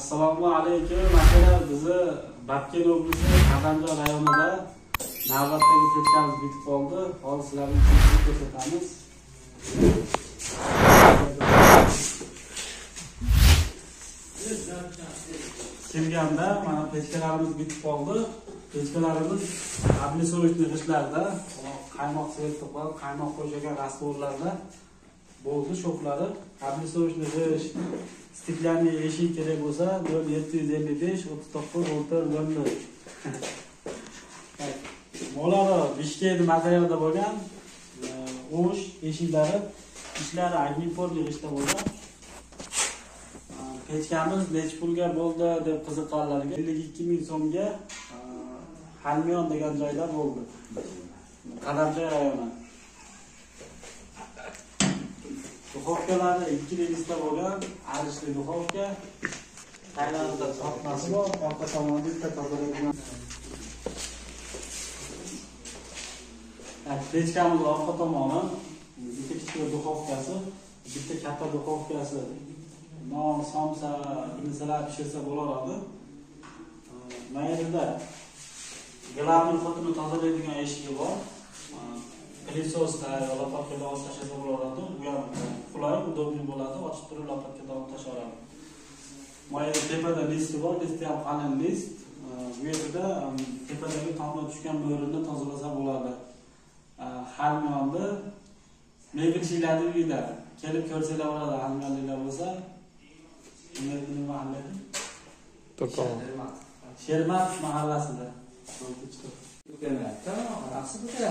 Assalomu alaykum. Akalar, bizni Bakkan oblasi Qadamjon rayonida navbatdagi ketishimiz bitib qoldi. Hozir sizlarga ko'rsatamiz. Kelganda mana pechkalarimiz bitib qoldi. Pechkalarimiz ablisovitni ishlarida, qaymoq svetib qolib, qaymoq qo'shgan rastvorlarda bo'ldi sho'xlari. Ablisovitni g'ish stiklanli eshik kerak bo'lsa 0755 39 14 Molaro Bishkek materialda bo'lgan o'sh eshiklari ishlari agniformli ishda bo'lgan. Pechkamiz necha pulga bo'ldi deb qiziqqanlarga 52 ming so'mga Halmiyon degan joyda bo'ldi. Qadamjon rayoni. Duxovkalarda ikki negizda bo'lgan arishli duxovka. Taylandda sotmasi bor, orqa tomonda bitta tozaladigan. Pechkamiz orqa tomoni, bitta kichik duxovkasi, bitta katta duxovkasi. Non, somsa, insalar pishirsa bo'laradi. Mayda glavni xotini tozalaydigan eshigi bor. Plisosda lopatka olib tashlasa bo'laradi. U ham qulay, udobli bo'ladi. Ochib turib lopatka olib tashladi. Mayda tepada listi bor, listi ham qalin list. Bu yerda tepadagi tomga tushgan bo'rini tozalasa bo'ladi. Halmiyonni mebelchilarni uyida kelib ko'rsanglar bo'ladi, halmiyonliklar bo'lsa. Nima mahalla? To'qon. Shermat mahallasida. Tamam, aslında